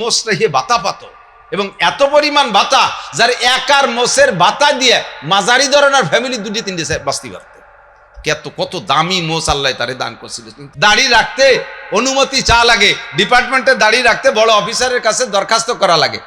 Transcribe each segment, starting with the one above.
মোষ রেখে বাতা পাত এবং এত পরিমাণ বাতা যার একার মোষের বাতা দিয়ে মাঝারি ধরনের ফ্যামিলি দুটি তিনটে বাঁচতে পারত। কত দামি মোষ আল্লাহ তারে দান করছিল। দাড়ি রাখতে অনুমতি চা লাগে, ডিপার্টমেন্টে দাড়ি রাখতে বড় অফিসারের কাছে দরখাস্ত করা লাগে।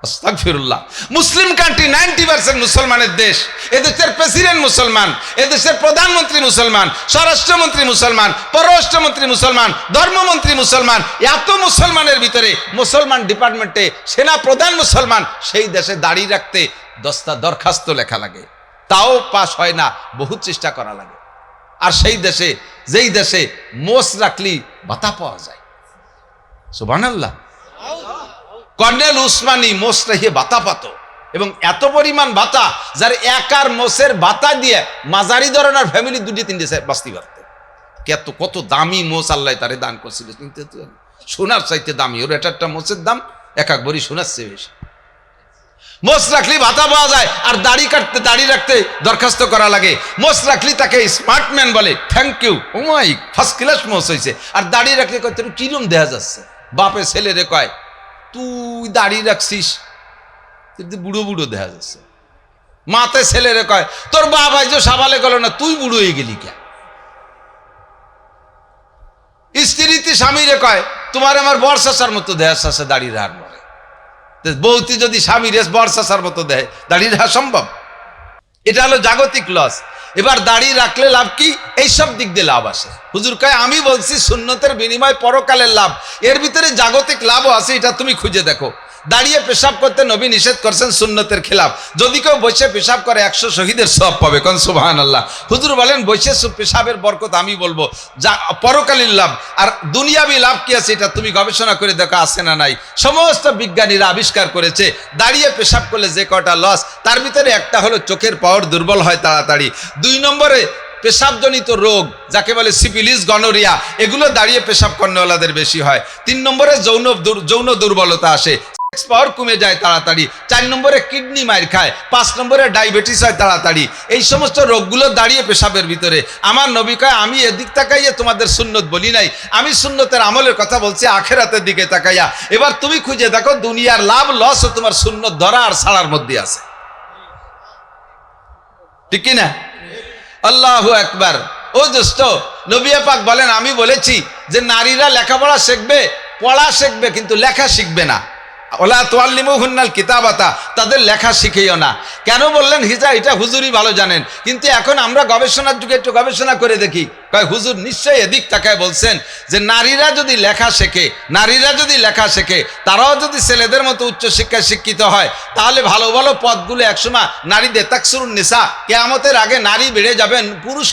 আস্তাগফিরুল্লাহ। মুসলিম কান্ট্রি, 90% মুসলমানের দেশ। এদেশের প্রেসিডেন্ট মুসলমান, এদেশের প্রধানমন্ত্রী মুসলমান, স্বরাষ্ট্রমন্ত্রী মুসলমান, পররাষ্ট্রমন্ত্রী মুসলমান, ধর্মমন্ত্রী মুসলমান। এত মুসলমানের ভিতরে মুসলমান ডিপার্টমেন্টে সেনা প্রধান মুসলমান, সেই দেশে দাড়ি রাখতে 10টা দরখাস্ত লেখা লাগে, তাও পাস হয় না, বহুত চেষ্টা করা লাগে। আর সেই দেশে, যেই দেশে মোষ রাখলি ভাতা পাওয়া যায়। সুবহানাল্লাহ। কর্নেল উসমানী মোষ রেখে বাতা পাত এবং এত পরিমাণ বাতা যার একার মোষের বাতা দিয়ে মাঝারি ধরনের ফ্যামিলি দুটি তিনটে বাঁচতে পারত। কত দামি মোষ আল্লাহ তারে দান করছিল। সোনার চাইতে দামি। ওর একটা মোষের দাম এক বড়ি সোনার চেয়ে বেশি। মোষ রাখলি ভাতা পাওয়া যায়, আর দাড়ি রাখতে দরখাস্ত করা লাগে। মোষ রাখলি তাকে স্মার্টম্যান বলে, thank you, oh my first class মোষ হয়েছে। আর দাড়ি রাখলে কয় তোর কিরম দেখা যাচ্ছে। বাপে ছেলে রে কয় তুই দাড়ি রাখছিস, বুড়ো বুড়ো দেখা যাচ্ছে। মাতে ছেলে রে কয় তোর বাবা যে সাবালে গেল না, তুই বুড়ো হয়ে গেলি কে। স্ত্রীতে স্বামী রে কয় তোমার আমার বর্ষার মতো দেখা যাচ্ছে দাড়ি রাহার মরে। বৌতি যদি স্বামী রে বর্ষার মতো দেয়, দাড়ি রাখা সম্ভব? এটা হলো জাগতিক লস। এবার দাড়ি রাখলে লাভ কি? এইসব দিক দিয়ে লাভ আসে। হুজুর কয় আমি বলছি সুন্নতের বিনিময় পরকালের লাভ, এর ভিতরে জাগতিক লাভও আছে, এটা তুমি খুঁজে দেখো। দাঁড়িয়ে পেশাব করতে নবী নিষেধ করছেন, সুন্নতের খেলাফ। যদি কেউ বসে পেশাব করে 100 শহীদের সওয়াব পাবে। কোন সুবহানাল্লাহ। হুজুর বলেন বসে পেশাবের বরকত আমি বলবো যা পরকালীন লাভ। আর দুনিয়াবি লাভ কি আছে এটা তুমি গবেষণা করে দেখো আছে না নাই। সমস্ত বিজ্ঞানীরা আবিষ্কার করেছে দাঁড়িয়ে পেশাব করলে যে কটা লস, তার ভিতরে একটা হলো চোখের পাওয়ার দুর্বল হয় তাড়াতাড়ি। 2 নম্বরে পেশাবজনিত রোগ যাকে বলে সিফিলিস, গনোরিয়া, এগুলো দাঁড়িয়ে পেশাব কর্নেওয়ালাদের বেশি হয়। 3 নম্বরে যৌন দুর্বলতা আসে, পাওয়ার কমে যায় তাড়াতাড়ি। 4 নম্বরে কিডনি মার খায়। 5 নম্বরে ডায়াবেটিস হয় তাড়াতাড়ি। এই সমস্ত রোগগুলো দাঁড়িয়ে পেশাবের ভিতরে। আমার নবী কয় আমি এদিক তাকাইয়া তোমাদের সুন্নত বলি নাই, আমি সুন্নতের আমলের কথা বলছি আখেরাতের দিকে তাকাইয়া। এবার তুমি খুঁজে দেখো দুনিয়ার লাভ লস ও তোমার সুন্নত ধরা আর ছাড়ার মধ্যে আছে, ঠিক কি না? আল্লাহু আকবার। ও দোস্ত, নবী পাক বলেন আমি বলেছি যে নারীরা লেখাপড়া শিখবে, পড়া শিখবে, কিন্তু লেখা শিখবে না। ওলা তুআল্লিমুহুন্নাল কিতাবাতা, তাদের লেখা শিখিও না। কেন বললেন হিজা? এটা হুজুরই ভালো জানেন। কিন্তু এখন আমরা গবেষণার যুগে একটু গবেষণা করে দেখি, কয় হুজুর নিশ্চয়ই এদিক তাকায় বলছেন যে নারীরা যদি লেখা শেখে, তারাও যদি ছেলেদের মতো উচ্চশিক্ষায় শিক্ষিত হয়, তাহলে ভালো ভালো পদগুলো একসময় নারীদের তাকসুরুন নিসা, কিয়ামতের আগে নারী বেড়ে যাবেন, পুরুষ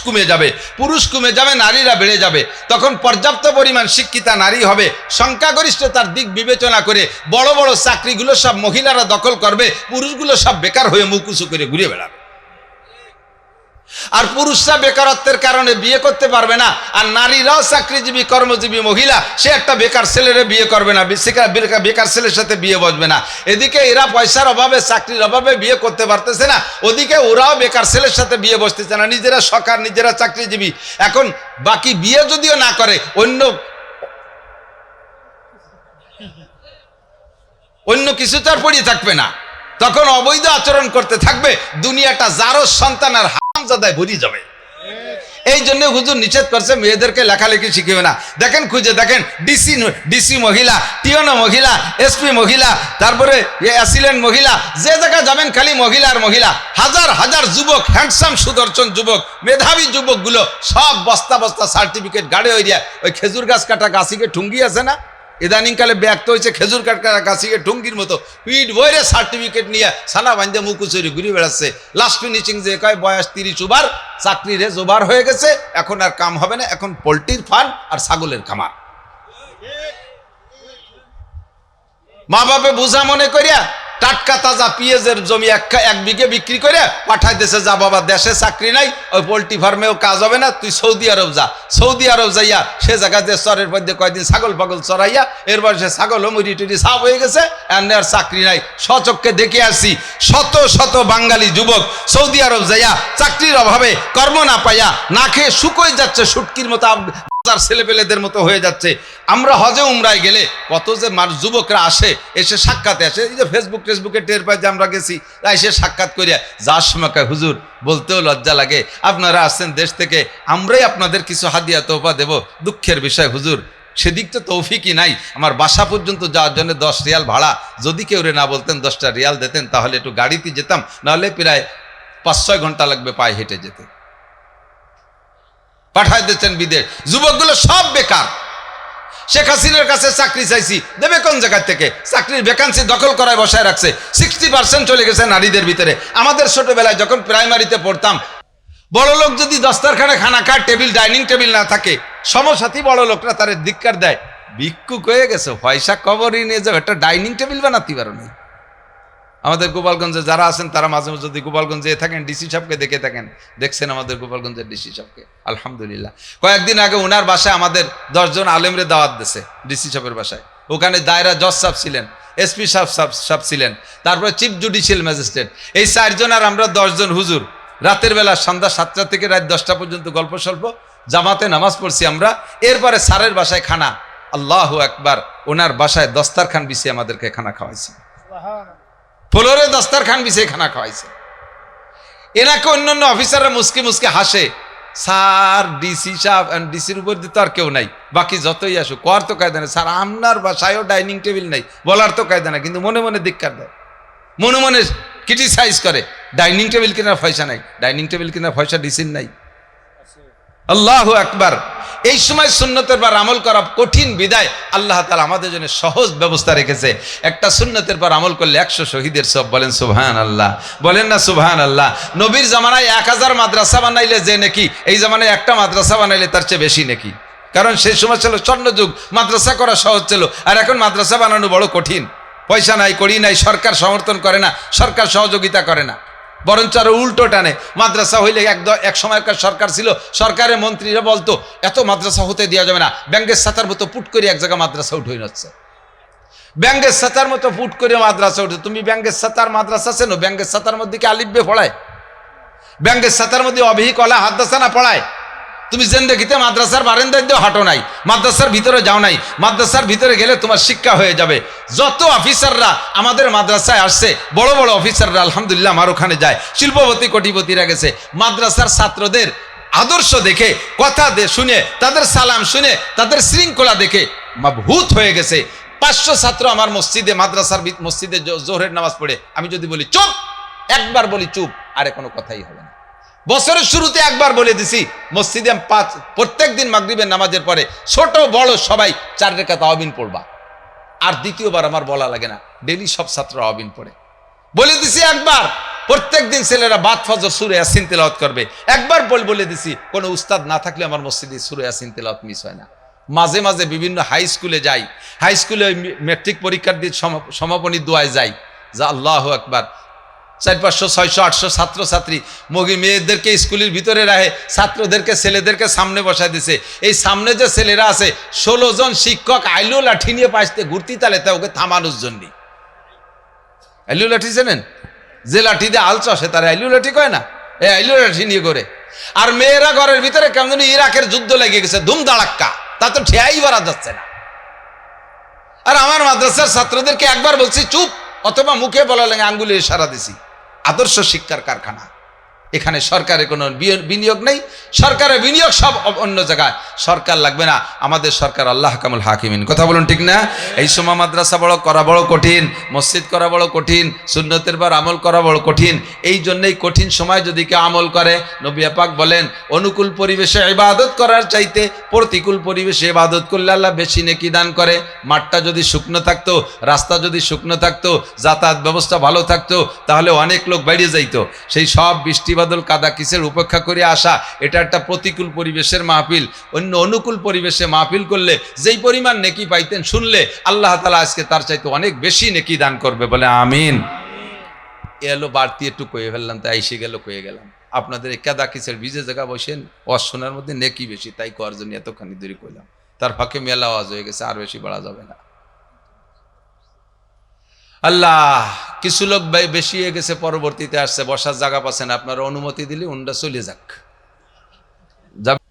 কমে যাবে, নারীরা বেড়ে যাবে। তখন পর্যাপ্ত পরিমাণ শিক্ষিতা নারী হবে। সংখ্যাগরিষ্ঠতার দিক বিবেচনা করে বড় বড় চাকরিগুলো সব মহিলারা দখল করবে, পুরুষগুলো সব বেকার হয়ে মুকুসু করে ঘুরে বেড়াবে। আর পুরুষরা বেকারত্বের কারণে বিয়ে করতে পারবে না, আর নারীরাও চাকরিজীবী কর্মজীবী মহিলা, সে একটা বেকার ছেলেরে বিয়ে করবে না, বেকার ছেলের সাথে বিয়ে বসবে না। এদিকে এরা পয়সার অভাবে, চাকরির অভাবে বিয়ে করতে পারতেছে না, ওদিকে ওরাও বেকার ছেলের সাথে বিয়ে বসতেছে না। নিজেরা সরকার, নিজেরা চাকরিজীবী। এখন বাকি বিয়ে যদিও না করে, অন্য কিছু তো আর পড়িয়ে থাকবে না, তখন অবৈধ আচরণ করতে থাকবে। দুনিয়াটা যারও সন্তান আর হারামজাদায় ভরে যাবে। এই জন্য হুজুর নিষেধ করছে মেয়েদেরকে লেখালেখি শিখিবে না। দেখেন খুঁজে দেখেন, ডিসি মহিলা, টিওনো মহিলা, এসপি মহিলা, তারপরে অ্যাসিলেন্ট মহিলা, যে জায়গায় যাবেন খালি মহিলা আর মহিলা। হাজার হাজার যুবক, হ্যান্ডসাম সুদর্শন যুবক, মেধাবী যুবকগুলো সব বস্তা বস্তা সার্টিফিকেট গাড়ে হইয়া ওই খেজুর গাছ কাটা গাছিকে ঠুঙ্গি আছে না, ইদানিং কালে ব্যক্ত হয়েছে খেজুর কাটা গাছিকে ঠুঙ্গির মতো পিঠ বইরে সার্টিফিকেট নিয়ে সানা বান্ধে মুকুচুরি ঘুরে বেড়াচ্ছে। লাস্ট ফিনিশিং যে কয় বয়স 30 ওভার, চাকরি রে জোবার হয়ে গেছে, এখন আর কাম হবে না, এখন পোল্ট্রির ফার্ম আর ছাগলের খামার। মা বাপে বুঝা মনে করিয়া টাটকা তাজা পেঁয়াজের জমি 1 বিঘে বিক্রি করে পাঠাই দিয়েছে, যা বাবা দেশে চাকরি নাই, ওই পোল্ট্রি ফার্মেও কাজ হবে না, তুই সৌদি আরব যা। সৌদি আরব যাইয়া সে জায়গায় যে চরের মধ্যে কয়দিন ছাগল পাগল চড়াইয়া, এরপর সে ছাগল মুড়ি টুড়ি সাফ হয়ে গেছে, এমনি আর চাকরি নাই। স্বচক্ষে দেখে আসছি শত শত বাঙালি যুবক সৌদি আরব যাইয়া চাকরির অভাবে, কর্ম না পাইয়া, না খেয়ে শুকোয় যাচ্ছে, শুটকির মতো আর ছেলেপেলেদের মতো হয়ে যাচ্ছে। আমরা হজে উমরায় গেলে কত যে যুবকরা আসে, এসে সাক্ষাতে আসে, এই যে ফেসবুকে টের পাই যে আমরা গেছি, এসে সাক্ষাৎ করিয়া যার সময় হুজুর বলতেও লজ্জা লাগে, আপনারা আসছেন দেশ থেকে, আমরাই আপনাদের কিছু হাদিয়া তোফা দেব। দুঃখের বিষয় হুজুর, সেদিক তো তৌফিকই নাই। আমার বাসা পর্যন্ত যাওয়ার জন্য 10 রিয়াল ভাড়া, যদি কেউ না বলতেন 10টা রিয়াল দিতেন তাহলে একটু গাড়িতে যেতাম, নাহলে প্রায় 5-6 ঘন্টা লাগবে পায়ে হেঁটে যেতে। পাঠায় দিচ্ছেন বিদেশ। যুবকগুলো সব বেকার। শেখ হাসিনার কাছে চাকরি চাইছি, দেবে কোন জায়গা থেকে? চাকরির ভ্যাকান্সি দখল করায় বসায় রাখছে। 60% চলে গেছে নারীদের ভিতরে। আমাদের ছোটবেলায় যখন প্রাইমারিতে পড়তাম, বড় লোক যদি দস্তারখানে খানা খায়, ডাইনিং টেবিল না থাকে, সমসাথী বড় লোকরা তার ধিক্কার দেয়, ভিক্ষুক হয়ে গেছে, পয়সা কবরই নিয়ে যাও, একটা ডাইনিং টেবিল বানাতে পারো না। আমাদের গোপালগঞ্জে যারা আছেন তারা মাঝে মাঝে যদি গোপালগঞ্জে থাকেন, ডিসি সাহেবকে দেখে থাকেন, দেখছেন আমাদের গোপালগঞ্জের ডিসি সাহেবকে, আলহামদুলিল্লাহ। কয়েকদিন আগে ওনার বাসায় আমাদের 10 জন আলেমরে দাওয়াত দিয়েছে, ডিসি সাহেবের বাসায়। ওখানে দায়রা জজ সাহেব ছিলেন, এসপি সাহেব ছিলেন, তারপরে চিফ জুডিশিয়াল ম্যাজিস্ট্রেট, এই 4 জন আর আমরা 10 জন হুজুর। রাতের বেলা সন্ধ্যা 7টা থেকে রাত 10টা পর্যন্ত গল্প স্বল্প, জামাতে নামাজ পড়ছি আমরা। এরপরে স্যারের বাসায় খানা, আল্লাহু আকবার, ওনার বাসায় দস্তারখান বিছিয়ে আমাদেরকে খানা খাওয়াইছে, ফ্লোরে দস্তারখান বিছিয়ে খানা খাওয়াইছে। এনাকে অন্যান্য অফিসাররা মুসকি মুসকি হাসে, স্যার ডিসি সাহেব, ডিসির উপর দিতে আর কেউ নাই, বাকি যতই আসুক, কর তো কায়দা নেই। স্যার আপনার বাসায়ও ডাইনিং টেবিল নাই, বলার তো কায়দা না, কিন্তু মনে মনে ধিক্কার দেয়, মনে মনে ক্রিটিসাইজ করে। ডাইনিং টেবিল কেনার পয়সা নাই, ডাইনিং টেবিল কেনার পয়সা ডিসির নাই। আল্লাহু আকবার। এই সময় সুন্নতের পর আমল করা কঠিন বিদায় আল্লাহ তাআলা আমাদের জন্য সহজ ব্যবস্থা রেখেছে। একটা সুন্নতের পর আমল করলে 100 শহীদের সব। বলেন সুবহানাল্লাহ, বলেন না সুবহানাল্লাহ। নবীর জামানায় 1000 মাদ্রাসা বানাইলে যে নেকি, এই জামানায় একটা মাদ্রাসা বানাইলে তার চেয়ে বেশি নেকি। কারণ সেই সময় ছিল স্বর্ণযুগ, মাদ্রাসা করা সহজ ছিল। আর এখন মাদ্রাসা বানানো বড় কঠিন। পয়সা নাই, করি নাই, সরকার সমর্থন করে না, সরকার সহযোগিতা করে না, বরঞ্চ আরো উল্টো টানে। মাদ্রাসা হইলে এক সময়কার সরকার ছিল, সরকারের মন্ত্রীরা বলতো এত মাদ্রাসা হতে দেওয়া যাবে না, ব্যাঙ্গের ছাতার মতো পুট করে এক জায়গায় মাদ্রাসা উঠে যাচ্ছে, ব্যাঙ্গের ছাতার মতো পুট করে মাদ্রাসা উঠে। তুমি ব্যাঙ্গের ছাতার মাদ্রাসা চেনো? ব্যাঙ্গের ছাতার মধ্যে কি আলিফ বে পড়ায়? ব্যাঙ্গের ছাতার মধ্যে অবিহি কলা হাদ্দাসা না পড়ায়? তুমি জিন্দেগিতে মাদ্রাসার বারান্দায় দিয়েও হাঁটো নাই, মাদ্রাসার ভিতরে যাও নাই। মাদ্রাসার ভিতরে গেলে তোমার শিক্ষা হয়ে যাবে। যত অফিসাররা আমাদের মাদ্রাসায় আসছে, বড় বড় অফিসাররা আলহামদুলিল্লাহ আমার ওখানে যায়, শিল্পপতি কোটিপতিরা গেছে, মাদ্রাসার ছাত্রদের আদর্শ দেখে, কথা শুনে, তাদের সালাম শুনে, তাদের শৃঙ্খলা দেখে মাবহুত হয়ে গেছে। 500 ছাত্র আমার মসজিদে, মাদ্রাসার মসজিদে জোহরের নামাজ পড়ে, আমি যদি বলি চুপ, একবার বলি চুপ, আরে কোনো কথাই হবে না। বছরের শুরুতে একবার বলে দিছি, মসজিদে প্রত্যেক দিন মাগরিবের নামাজের পরে ছোট বড় সবাই 4 রাকাত তাওয়াবিন পড়বা। আর দ্বিতীয়বার আমার বলা লাগে না, ডেলি সব ছাত্র তাওয়াবিন পড়ে। বলে দিছি একবার, প্রত্যেক দিন ছেলেরা বাদ ফজর সূরা ইয়াসিন তেলাওয়াত করবে। একবার বলে দিছি, কোনো উস্তাদ না থাকলে আমার মসজিদে সূরা ইয়াসিন তেলাওয়াত মিস হয় না। মাঝে মাঝে বিভিন্ন হাই স্কুলে যাই, হাই স্কুলে ম্যাট্রিক পরীক্ষার দিন সমাপনী দোয়ায় যাই, যা আল্লাহু আকবার, 400, 500, 600, 800 ছাত্রছাত্রী, মেয়েদেরকে স্কুলের ভিতরে রাখে, ছাত্রদেরকে ছেলেদেরকে সামনে বসায় দিছে। এই সামনে যে ছেলেরা আছে, 16 জন শিক্ষক আইলো লাঠি নিয়ে পাশতে ঘুরতি তালে তা ওকে থামানোর জন্য। আইলো লাঠি জানেন? যে লাঠি দিয়ে আল চষে তারা আইলো লাঠি কয় না, এই আইলো লাঠি নিয়ে করে। আর মেয়েরা ঘরের ভিতরে কেমন ইরাকের যুদ্ধ লেগে গেছে, ধুম দাঁড়াক্কা, তা তো ঠেয়াই বাড়া যাচ্ছে না। আর আমার মাদ্রাসার ছাত্রদেরকে একবার বলছি চুপ, অথবা মুখে বলা লাগে আঙ্গুলে ইশারা দিছি। আদর্শ শিক্ষার কারখানা, এখানে সরকারের কোনো বিনিয়োগ নেই, সরকারের বিনিয়োগ সব অন্য জায়গায়। সরকার লাগবে না, আমাদের সরকার আল্লাহ কামুল হাকিমিন। কথা বলুন ঠিক না? এই সময় মাদ্রাসা করা বড় কঠিন, মসজিদ করা বড় কঠিন, সুন্নতের পর আমল করা বড় কঠিন। এই জন্যই কঠিন সময় যদি কেউ আমল করে, নবী পাক বলেন অনুকূল পরিবেশে ইবাদত করার চাইতে প্রতিকূল পরিবেশে ইবাদত করলে আল্লাহ বেশি নেকি দান করে। মাঠটা যদি শুকনো থাকতো, রাস্তা যদি শুকনো থাকতো, যাতায়াত ব্যবস্থা ভালো থাকতো, তাহলে অনেক লোক বাইরে যাইতো। সেই সব বৃষ্টি বাদল কাদা কিসের উপেক্ষা করে আসা, এটা একটা প্রতিকূল পরিবেশের মাহফিল। অন্য অনুকূল পরিবেশে মাহফিল করলে যেই পরিমাণ নেকি পাইতেন, শুনলে আল্লাহ তাআলা আজকে তার চাইতে অনেক বেশি নেকি দান করবে। বলে আমিন। এলো বাড়তি একটু কয়ে ফেললাম, তাই এসে গেল কয়ে গেলাম। আপনাদের কাদা কিসের ভিজে জায়গা বসেন, অশোনার মধ্যে নেকি বেশি, তাই করার জন্য এতখানি দূরে কইলাম। তার ফাঁকে মেলা আওয়াজ হয়ে গেছে, আর বেশি বাড়া যাবে না। আল্লাহ, কিছু লোক বেশি হয়ে গেছে, পরবর্তীতে আসছে, বসার জায়গা পাচ্ছেন, আপনারা অনুমতি দিলে উন্ডা চলে যাক।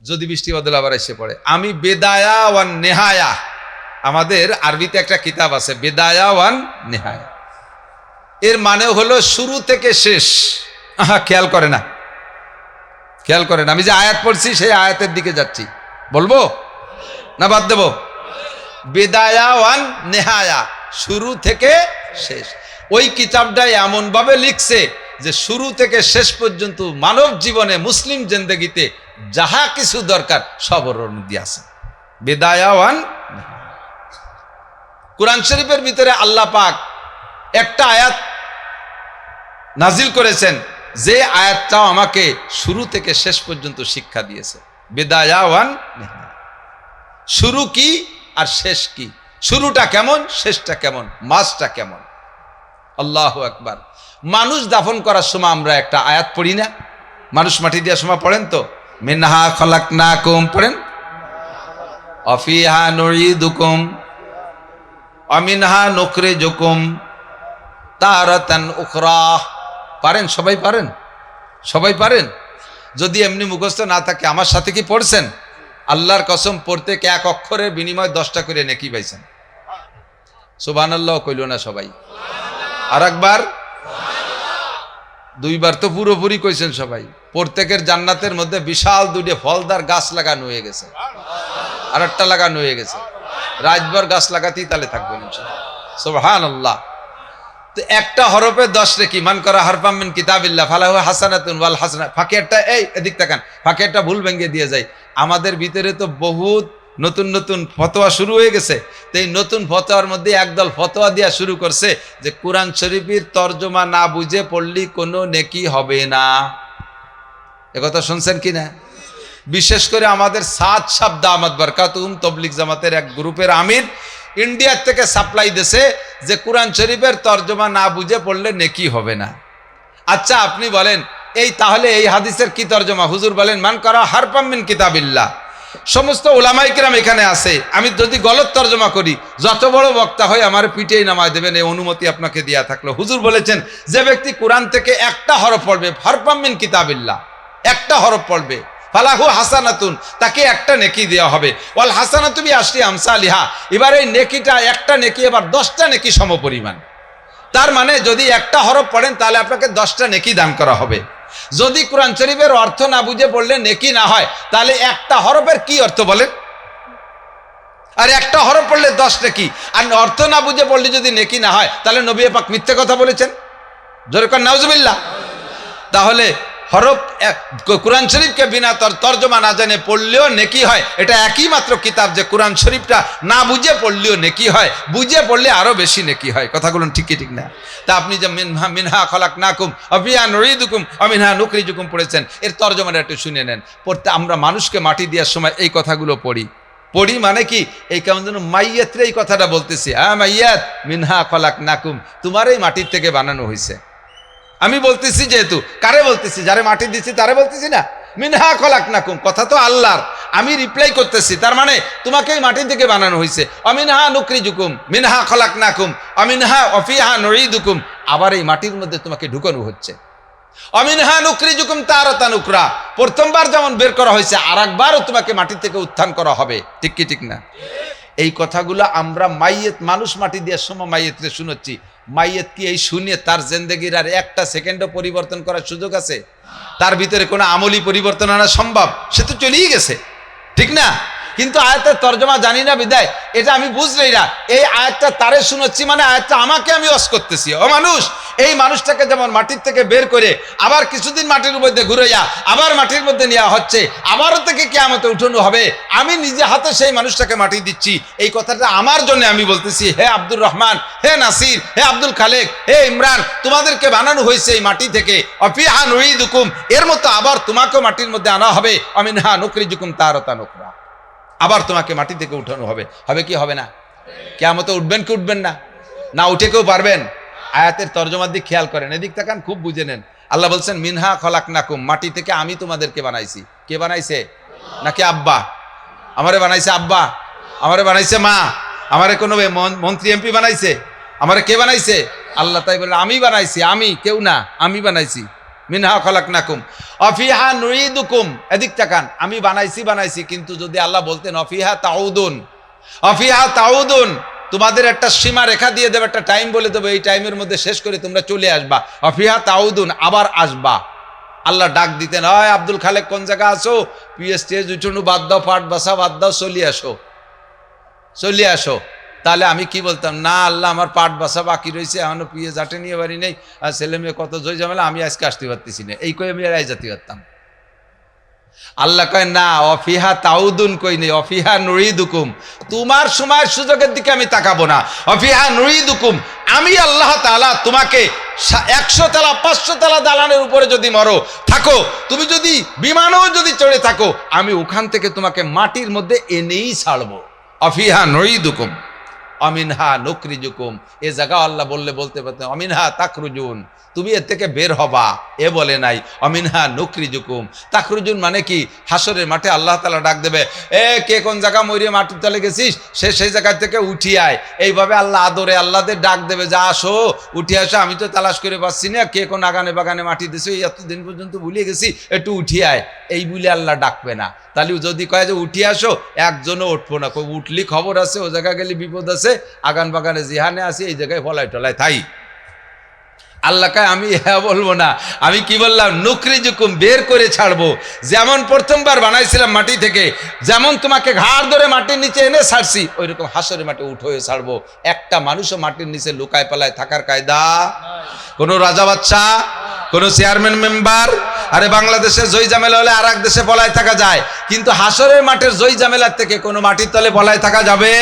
যদি বৃষ্টি বদল আবার এসে পড়ে। আমি বেদায়া ওয়ান নেহায়া, আমাদের আরবিতে একটা কিতাব আছে বেদায়া ওয়ান নেহায়া, এর মানে হলো শুরু থেকে শেষ। খেয়াল করে না, খেয়াল করেন, আমি যে আয়াত পড়ছি সেই আয়াতের দিকে যাচ্ছি, বলবো না বাদ দেব? বেদায়া ওয়ান নেহায়া, শুরু থেকে শেষ। ওই কিতাবটা এমন ভাবে লিখছে যে শুরু থেকে শেষ পর্যন্ত মানব জীবনে মুসলিম জিন্দেগিতে যাহা কিছু দরকার সব ওর মধ্যে আছে। বেদায়া ওয়ান নেহায়া। কুরআন শরীফের ভিতরে আল্লাহ পাক একটা আয়াত নাজিল করেছেন, যে আয়াতটাও আমাকে শুরু থেকে শেষ পর্যন্ত শিক্ষা দিয়েছে। বেদায়া ওয়ান নেহায়া, শুরু কি আর শেষ কি, শুরুটা কেমন শেষটা কেমন, মাঝটা কেমন। আল্লাহু আকবার। মানুষ দাফন করার সময় আমরা একটা আয়াত পড়ি না? মানুষ মাটি দেওয়ার সময় পড়েন তো, মিনহা খলাকনাকুম পড়েন, অফিহা নুঈদুকুম অমিনহা নুখরিজুকুম তারাতান উখরা। পারেন? সবাই পারেন? সবাই পারেন? যদি এমনি মুখস্থ না থাকে আমার সাথে কি পড়ছেন? আল্লাহর কসম, পড়তে কে এক অক্ষরের বিনিময় 10টা করে নেকি পাইছেন। সুবহানাল্লাহ কইল না সবাই? আর একবার, দুইবার তো পুরোপুরি কইছেন সবাই। প্রত্যেকের জান্নাতের মধ্যে বিশাল দুইটা ফলদার গাছ লাগানো হয়ে গেছে, আর একটা লাগানো হয়ে গেছে। রাতভর গাছ লাগাতেই তাহলে থাকবেন ইনশাআল্লাহ। সুবহানাল্লাহ। তো একটা হরফে 10 নেকি, মান করা হারফাম মিন কিতাবিল্লাহ ফালাহু হাসানাতুন ওয়াল হাসানা। ফাঁকেরটা এই এদিক তাকান, ফাঁকেরটা ভুল ভেঙে দিয়ে যায়। আমাদের ভিতরে তো বহুত নতুন নতুন ফতোয়া শুরু হয়ে গেছে। তো এই নতুন ফতোয়ার মধ্যে একদল ফতোয়া দেওয়া শুরু করছে যে কুরআন শরীফের তর্জমা না বুঝে পড়লি কোনো নেকি হবে না। একথা শুনছেন কি না? বিশেষ করে আমাদের সাদ সাহেব দামাত বরকাতুহুম তবলিগ জামাতের এক গ্রুপের আমির ইন্ডিয়ার থেকে সাপ্লাই দিয়েছে যে কুরআন শরীফের তর্জমা না বুঝে পড়লে নেকি হবে না। আচ্ছা আপনি বলেন, এই তাহলে এই হাদিসের কি তর্জমা? হুজুর বলেন মান করা হারফাম মিন কিতাবিল্লাহ। সমস্ত উলামায়ে কিরাম এখানে আছে, আমি যদি গলত তর্জমা করি যত বড় বক্তা হয় আমার পিঠেই নামায় দেবেন, এই অনুমতি আপনাকে দেয়া থাকলো। হুজুর বলেছেন যে ব্যক্তি কোরআন থেকে একটা হরফ পড়বে, হারফাম মিন কিতাবিল্লাহ, একটা হরফ পড়বে, ফালাহু হাসানাতুন, তাকে একটা নেকি দেওয়া হবে। ওয়াল হাসানাতু বিআশরি আমসালিহা, এবার এই নেকিটা একটা নেকি এবার 10টা নেকি সমপরিমাণ। তার মানে যদি একটা হরফ পড়েন তাহলে আপনাকে 10টা নেকি দান করা হবে। যদি কোরআন শরীফের অর্থ না বুঝে পড়লে নেকি না হয়, তাহলে একটা হরফের কি অর্থ বলেন? আর একটা হরফ পড়লে 10 নেকি, আর অর্থ না বুঝে পড়লে যদি নেকি না হয় তাহলে নবী পাক মিথ্যে কথা বলেছেন। জোরে কর নাউজুবিল্লাহ। তাহলে হরফ কোরআন শরীফকে বিনা তর্জমা না জানে পড়লেও নেকি হয়, এটা একই মাত্র কিতাব যে কোরআন শরীফটা না বুঝে পড়লেও নেকি হয়, বুঝে পড়লে আরো বেশি নেকি হয়। কথাগুলো ঠিকই ঠিক না? তা আপনি যে মিনহা খলাকনাকুম অফিহা নুঈদুকুম অমিনহা নুখরিজুকুম পড়েছেন, এর তর্জমাটা একটু শুনে নেন। পড়তে আমরা মানুষকে মাটি দেওয়ার সময় এই কথাগুলো পড়ি মানে কি, এই কেমন যেন মাইয়াতরে এই কথাটা বলতেছি, হ্যাঁ মাইয়াত মিনহা খলাকনাকুম, তোমার এই মাটির থেকে বানানো হয়েছে। আমি বলতেছি, যেহেতু কারে বলতেছি, যারে মাটি দিচ্ছি তারে বলতেছি না। মিনহা খলাকনাকুম, কথা তো আল্লাহর, আমি রিপ্লাই করতেছি, তার মানে তোমাকে এই মাটি থেকে বানানো হয়েছে। অমিনহা নুখরিজুকুম মিনহা খলাকনাকুম অমিনহা অফিহা নুঈদুকুম, আবার এই মাটির মধ্যে তোমাকে ঢুকানো হচ্ছে। অমিনহা নুখরিজুকুম তারাতান উখরা, প্রথমবার যেমন বের করা হয়েছে আর একবারও তোমাকে মাটি থেকে উত্থান করা হবে। ঠিক কি ঠিক না? এই কথাগুলো আমরা মাইয়েত, মানুষ মাটি দেওয়ার সময় মাইয়েতরে শুনেছি। মাইয়েত কি এই শুনে তার জিন্দেগির আর একটা সেকেন্ডও পরিবর্তন করার সুযোগ আছে? তার ভিতরে কোনো আমলি পরিবর্তন আনা সম্ভব? সে তো চলেই গেছে, ঠিক না? কিন্তু আয়াতের তর্জমা জানি না বিদায় এটা আমি বুঝলেই না। এই আয়াতটা তারে শুনেছি মানে আয়াতটা আমাকে আমি ওয়াজ করতেছি। ও মানুষ, এই মানুষটাকে যেমন মাটির থেকে বের করে আবার কিছুদিন মাটির মধ্যে ঘুরাইয়া আবার মাটির মধ্যে নেওয়া হচ্ছে, আবারও থেকে কিয়ামতে উঠানো হবে, আমি নিজে হাতে সেই মানুষটাকে মাটি দিচ্ছি। এই কথাটা আমার জন্য আমি বলতেছি। হে আব্দুর রহমান, হে নাসির, হে আব্দুল খালেক, হে ইমরান, তোমাদেরকে বানানো হয়েছে এই মাটি থেকে। অফিহা নুঈদুকুম, এর মতো আবার তোমাকেও মাটির মধ্যে আনা হবে। অমিনহা নুখরিজুকুম তারাতান উখরা, আবার তোমাকে মাটি থেকে উঠানো হবে। হবে কি হবে না? কিয়ামতে উঠবেন কি উঠবেন না? না উঠে কেউ পারবেন? আয়াতের তর্জমার দিক খেয়াল করেন, এদিক তাকান, খুব বুঝে নেন। আল্লাহ বলছেন মিনহা খলাকনাকুম, মাটি থেকে আমি তোমাদেরকে বানাইছি। কে বানাইছে? নাকি আব্বা? আমারে বানাইছে আব্বা? আমারে বানাইছে মা? আমারে কোনো মন্ত্রী এমপি বানাইছে? আমারে কে বানাইছে? আল্লাহ। তাই বলে আমি বানাইছি, আমি, কেউ না, আমি বানাইছি। মিনহা খলাকনাকুম অফিহা নুইদুকুম, এদিক তাকান, আমি বানাইছি, কিন্তু যদি আল্লাহ বলতেন অফিহা তাউদুন, অফিহা তাউদুন, তোমাদের একটা সীমা রেখা দিয়ে দেবে, একটা টাইম বলে দেবে, এই টাইমের মধ্যে শেষ করে তোমরা চলে আসবা, অফিহা তাউদুন, আবার আসবা। আল্লাহ ডাক দিতেন, হয় আব্দুল খালেক কোন জায়গা আসো, পিএসটিএস উঠুনু বাদ দাও, পাট বাসা বাদ দাও, চলে আসো। তাহলে আমি কি বলতাম, না আল্লাহ আমার পাট বাসা বাকি রয়েছে, এখনো পিএস আটে নিয়ে বাড়ি নেই, আর ছেলে মেয়ে কত জয় ঝামেলা, আমি আজকে আসতে পারতেছি না, এই কই আমি এরাই যেতে পারতাম। আল্লাহ কয় না, অফিহা তাউদুন কই নেই, অফিহা নুরিদুকুম, তোমার সময়ের সুযোগের দিকে আমি তাকাবো না, অফিহা নুরিদুকুম, আমি আল্লাহ তাআলা তোমাকে 100 তলা 500 তলা দালানের উপরে যদি মরো থাকো, তুমি যদি বিমানও যদি চড়ে থাকো, আমি ওখান থেকে তোমাকে মাটির মধ্যে এনেই ছাড়বো। অফিহা নুরিদুকুম অমিনহা নুখরিজুকুম, এ জায়গা আল্লাহ বলতে পারতেন অমিনহা তাখরুজুন, তুমি এর থেকে বের হবা, এ বলে নাই অমিনহা নুখরিজুকুম। তাখরুজুন মানে কি, হাসরের মাঠে আল্লাহ তাআলা ডাক দেবে, এ কে কোন জায়গা মরিয়ে মাটির তলে গেছিস, সেই জায়গা থেকে উঠি আয়, এইভাবে আল্লাহ আদরে আল্লাহদের ডাক দেবে, যা আসো উঠে আসো, আমি তো তালাশ করে পাচ্ছি না, কে কোন আগানে বাগানে মাটি দিছে, এতদিন পর্যন্ত ভুলে গেছি, একটু উঠি আয়, এই বলে আল্লাহ ডাকবে না। তাহলে যদি কয় যে উঠি আসো, একজনও উঠবো না, কই উঠলি খবর আছে, ও জায়গা গেলে বিপদ আছে, আগান বাগানে জিহানে আসি, এই জায়গায় ফলাই টলাই থাই। আল্লাহ কয় আমি হ্যাঁ বলবো না, আমি কি বললাম, নুখরিজুকুম, বের করে ছাড়বো। যেমন প্রথমবার বানাইছিলাম মাটি থেকে, যেমন তোমাকে ঘাড় ধরে মাটির নিচে এনে ছাড়ছি, ওই রকম হাসরের মাঠে উঠে ছাড়বো। একটা মানুষও মাটির নিচে লুকায় পালায় থাকার কায়দা, কোনো রাজা বাচ্চা, কোনো চেয়ারম্যান মেম্বার, আরে বাংলাদেশে জয় জামেলা হলে আর এক দেশে পলায় থাকা যায়, কিন্তু হাসরের মাঠের জয় জামেলার থেকে কোনো মাটির তলে পলায় থাকা যাবে?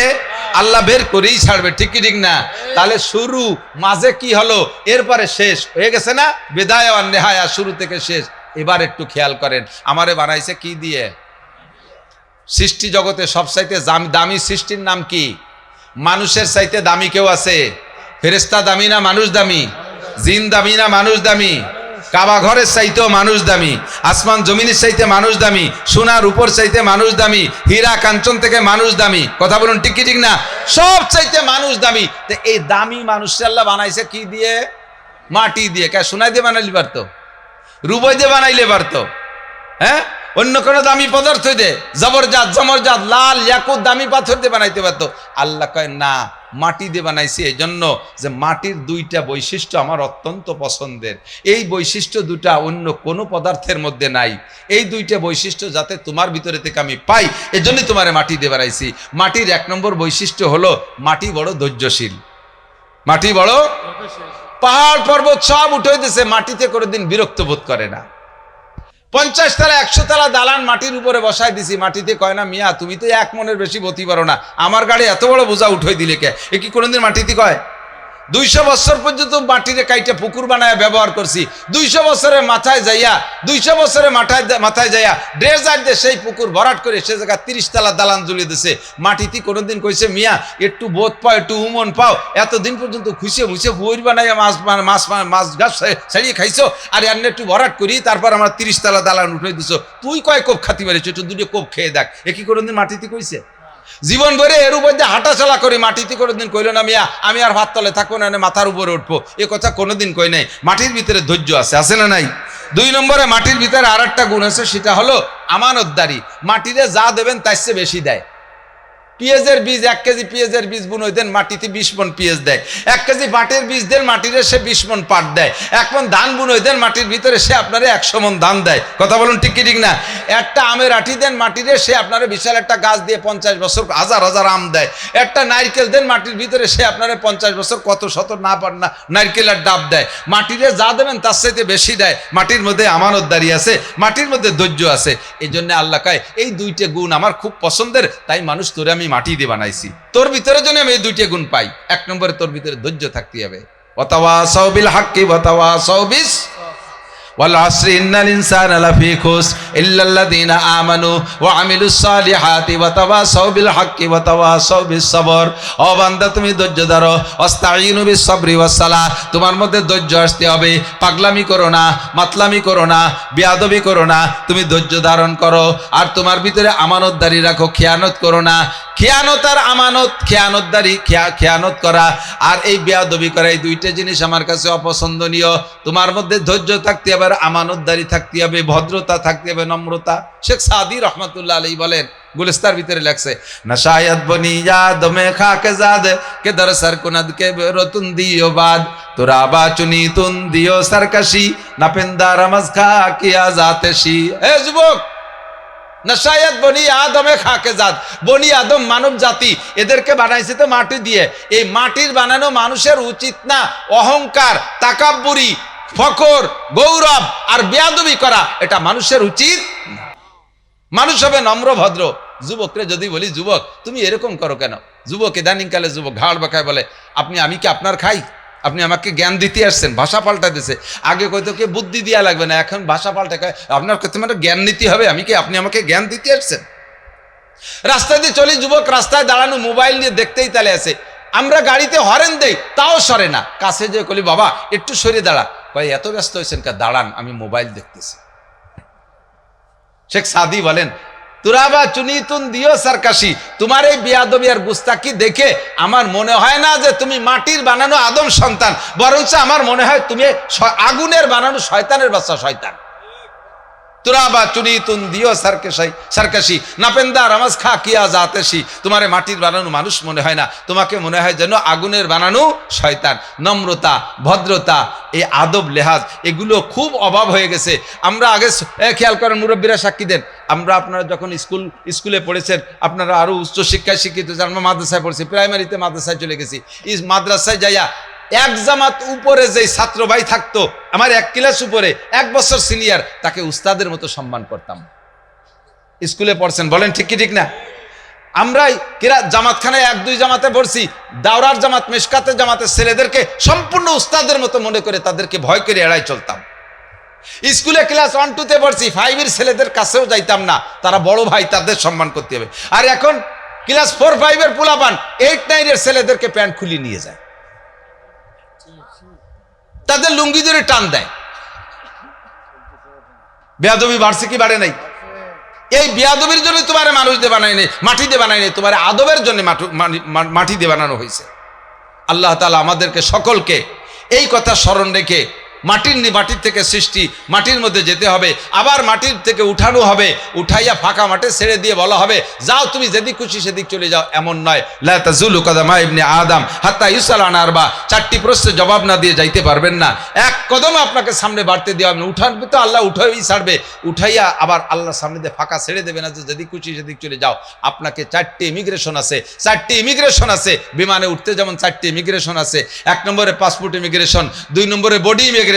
আল্লাহ বের করেই ছাড়বে, ঠিক কি ঠিক না? তাহলে শুরু, মাঝে কি হলো, এরপরে শেষ হয়ে গেছে না, বিদায় আর নেহায়া, শুরু থেকে শেষ। এবার একটু খেয়াল করেন, আমারে বানাইছে কি দিয়ে? সৃষ্টি জগতে সবচাইতে দামি সৃষ্টির নাম কি? মানুষের চাইতে দামি কেউ আছে? ফেরেশতা দামি না মানুষ দামি? জিন দামি না মানুষ দামি? কাবা ঘরের চাইতেও মানুষ দামি, আসমান জমিনের চাইতে মানুষ দামি, সোনার উপর চাইতে মানুষ দামি, হীরা কাঞ্চন থেকে মানুষ দামি, কথা বলুন ঠিক কি ঠিক না? সব চাইতে মানুষ দামি। তো এই দামি মানুষ আল্লাহ বানাইছে কি দিয়ে? মাটি দিয়ে। কে সোনা দিয়ে বানাইলে পারতো? রূপই দিয়ে বানাইলে পারতো? হ্যাঁ, অন্য কোনো দামি পদার্থ দিয়ে, জবরজাত জমরজাত লাল ইয়াকুত দামি পাথর দিয়ে বানাইতে পারতো। আল্লাহ কয় না, মাটি দিয়ে বানাইছি, এই জন্য যে মাটির দুইটা বৈশিষ্ট্য আমার অত্যন্ত পছন্দের, এই বৈশিষ্ট্য দুটা অন্য কোনো পদার্থের মধ্যে নাই, এই দুইটা বৈশিষ্ট্য যাতে তোমার ভিতরে থেকে আমি পাই, এজন্যই তোমারে মাটি দিয়ে বানাইছি। মাটির 1 নম্বর বৈশিষ্ট্য হলো মাটি বড় ধৈর্যশীল, মাটি বড়, পাহাড় পর্বত সব উঠে দিয়েছে, মাটিতে কোনোদিন বিরক্ত বোধ করে না। 50 তলা 100 তলা দালান মাটির উপরে বসাই দিছি, মাটিতে কয় না মিয়া তুমি তো 1 মনের বেশি বতি পারো না, আমার গাড়ি এত বড় বোঝা উঠাই দিলে কে? এ কি কোনোদিন মাটিতে কয়? 200 বছর পর্যন্ত মাটিরে কাইটে পুকুর বানায় ব্যবহার করছি, 200 বছরের মাথায় যাইয়া, 200 বছরের মাথায় যাইয়া ড্রেজার দিয়ে সেই পুকুর ভরাট করে সে জায়গা 30 তলা দালান ঝুলিয়ে দিছে। মাটিতে কোনোদিন কইছে মিয়া একটু বোধ পাও, একটু উমন পাও, এতদিন পর্যন্ত খুশে মুছে বইর বানাইয়া মাছ গাছ ছাড়িয়ে খাইছো, আর এমনি একটু ভরাট করি তারপর আমার 30 তলা দালান উঠে দিছো, তুই কয় কোপ খাতি পারিস, একটু দুটো কোপ খেয়ে দেখ। এ কি কোনোদিন মাটিতে কইছে? জীবন ভরে এর উপর দিয়ে হাঁটাচলা করে মাটিতে কোনোদিন কইল না মিয়া আমি আর ভাত তলে থাকবো না, মাথার উপরে উঠবো, এ কথা কোনোদিন কই নাই। মাটির ভিতরে ধৈর্য আছে না নাই? 2 নম্বরে মাটির ভিতরে আর একটা গুণ আছে, সেটা হলো আমানতদারি। মাটিরে যা দেবেন তার চেয়ে বেশি দেয়। পেঁয়াজের বীজ 1 কেজি পেঁয়াজের বীজ বুনই দেন, মাটিতে 20 মণ পেঁয়াজ দেয়। 1 কেজি পাটের বীজ দেন, মাটিরে সে 20 মণ পাট দেয়। 1 মণ ধান বুনই দেন, মাটির ভিতরে সে আপনারে 100 মণ ধান দেয়। কথা বলুন ঠিক কি ঠিক না? একটা আমের আঠি দেন মাটিরে, সে আপনারে বিশাল একটা গাছ দিয়ে 50 বছর হাজার হাজার আম দেয়। একটা নারকেল দেন মাটির ভিতরে, সে আপনারে 50 বছর কত শত না পার না নারকেলের ডাব দেয়। মাটিরে যা দেবেন তার চাইতে বেশি দেয়। মাটির মধ্যে আমানতদারি আছে, মাটির মধ্যে ধৈর্য আছে। এই জন্য আল্লাহ কয় এই 2টা গুণ আমার খুব পছন্দের, তাই মানুষ তোরে আমি মাটি দিয়ে বানাইছি, তোর ভিতরে যেন আমি এই 2টা গুণ পাই। 1 নম্বরে তোর ভিতরে ধৈর্য থাকতে হবে। ওয়াতাওয়াসাউ বিল হাক্কি ওয়াতাওয়াসাউ বিস ওয়াল আসরি ইন্নাল ইনসানা লাফি খুসর ইল্লাল্লাযীনা আমানু ওয়া আমিলুস সালিহাতি ওয়াতাওয়াসাউ বিল হাক্কি ওয়াতাওয়াসাউ বিস সবর। ও বান্দা তুমি ধৈর্য ধরো, ওয়াস্তাঈনু বিস সাবরি ওয়াস সালাহ, তোমার মধ্যে ধৈর্য আসতে হবে। পাগলামি করো না, মাতলামি করো না, বেয়াদবি করো না, তুমি ধৈর্য ধারণ করো। আর তোমার ভিতরে আমানতদারি রাখো, খেয়ানত করো না। খেয়ানত আর আমানত, খেয়ানতদারি, খেয়ানত করা আর এই বেয়াদবি করা, এই দুইটা জিনিস আমার কাছে অপছন্দনীয়। তোমার মধ্যে ধৈর্য থাকতে হবে, আমানতদারি থাকতে হবে, ভদ্রতা থাকতে হবে, নম্রতা। শেখ সাদি রহমতুল্লাহ আলাইহি বলেন, গুলিস্তার ভিতরে লেখছে, নশায়ত বনি আদমে খাকে জাদ কে দর সর কুনদ কে রতুন দিও বাদ তুরাবা চুনি তুন দিও সরকশি নাপিন্দা রমজ খা কিয়া জাতেশি। এ যুবক, নশায়ত বনি আদমে খাকে জাত, বনি আদম মানব জাতি, এদেরকে বানাইছে তো মাটি দিয়ে। এই মাটির বানানো মানুষের উচিত না অহংকার, তাকাব্বুরি, ফখর, গৌরব আর বেয়াদবি করা, এটা মানুষের উচিত না। মানুষ হবে নম্র ভদ্র। যুবকরে যদি বলি, যুবক তুমি এরকম করো কেন? যুবক ইদানিংকালে যুবক ঘাড় বাঁকায় বলে, আমি কি আপনার খাই? আপনি আমাকে জ্ঞান দিতে আসছেন? ভাষা পাল্টা দিছে। আগে কইতো কে বুদ্ধি দেওয়া লাগবে না, এখন ভাষা পাল্টা কয় আপনার তোমার জ্ঞান নিতে হবে। আপনি আমাকে জ্ঞান দিতে আসছেন? রাস্তায় দিয়ে চলি, যুবক রাস্তায় দাঁড়ানো মোবাইল নিয়ে দেখতেই তালে আছে। আমরা গাড়িতে হরেন দেই, তাও সরে না। কাছে যে কলি, বাবা একটু সরে দাঁড়া। কয় এত ব্যস্ত হয়েছেন কা? দাঁড়ান, আমি মোবাইল দেখতেছি। শেখ সাদি বলেন, তুরাবা চুনিতুন দিও সরকাশি, তোমার এই বেয়াদবি আর গুস্তাকি দেখে আমার মনে হয় না যে তুমি মাটির বানানো আদম সন্তান, বরঞ্চ আমার মনে হয় তুমি আগুনের বানানো শয়তানের বাচ্চা, শয়তান। তুরাবা চুনিতুন দিও সরকাশি নাপেন্দা রমজ খা কিয়া জাতেশি, তোমারে মাটির বানানো মানুষ মনে হয় না, তোমাকে মনে হয় যেন আগুনের বানানো শয়তান। নম্রতা, ভদ্রতা, এই আদব লেহাজ, এগুলো খুব অভাব হয়ে গেছে। আমরা আগে খেয়াল করেন, মুরব্বীরা সাক্ষী দেন, আপনারা যখন স্কুলে পড়েছেন, আপনারা আরো উচ্চ শিক্ষায় শিক্ষিত, আমরা মাদ্রাসায় পড়েছি, প্রাইমারিতে মাদ্রাসায় চলে গেছি। মাদ্রাসায় যাইয়া এক জামাত উপরে যে ছাত্র ভাই থাকতো, আমার এক ক্লাস উপরে, 1 বছর সিনিয়র, তাকে উস্তাদের মতো সম্মান করতাম। স্কুলে পড়ছেন, বলেন ঠিক কি ঠিক না? আমরাই জামাতখানায় 1-2 জামাতে পড়ছি, দাওরার জামাত, মেশকাতের জামাতের ছেলেদেরকে সম্পূর্ণ উস্তাদের মতো মনে করে তাদেরকে ভয় করে এড়াই চলতাম। স্কুলে ক্লাস 1-2-তে পড়ছি, 5-এর ছেলেদের কাছেও যাইতাম না, তারা বড় ভাই, তাদের সম্মান করতে হবে। আর এখন ক্লাস 4-5-এর পোলাপান 8-9-এর ছেলেদেরকে প্যান্ট খুলিয়ে নিয়ে যায়, তাদের লুঙ্গি ধরে টান দেয়। বেয়াদবি বাড়ছে কি বাড়ে নাই? এই বেয়াদবির জন্য তোমার মানুষ দিয়ে বানাই নেই, মাটি দিয়ে বানাই নেই, তোমার আদবের জন্য মাটি দিয়ে বানানো হয়েছে। আল্লাহ তাআলা আমাদেরকে সকলকে এই কথা স্মরণ রেখে, মাটির থেকে সৃষ্টি, মাটির মধ্যে যেতে হবে, আবার মাটির থেকে উঠানো হবে, উঠাইয়া ফাঁকা মাঠে ছেড়ে দিয়ে বলা হবে, যাও তুমি যেদিক খুশি সেদিক চলে যাও, এমন নয়। লা তাজুলু কদমা ইবনে আদম হাত্তা ইউসাল আন আরবা, 4টি প্রশ্নের জবাব না দিয়ে যাইতে পারবেন না। এক কদম আপনাকে সামনে বাড়তে দেওয়া হবে না। উঠাবে তো আল্লাহ উঠাই ছাড়বে, উঠাইয়া আবার আল্লাহ সামনে দিয়ে ফাঁকা ছেড়ে দেবে না যে যেদিক খুশি সেদিক চলে যাও। আপনাকে 4টি ইমিগ্রেশন আছে, 4টি ইমিগ্রেশন আছে। বিমানে উঠতে যেমন 4টি ইমিগ্রেশন আছে, 1 নম্বরে পাসপোর্ট ইমিগ্রেশন, 2 নম্বরে বডি ইমিগ্রেশন,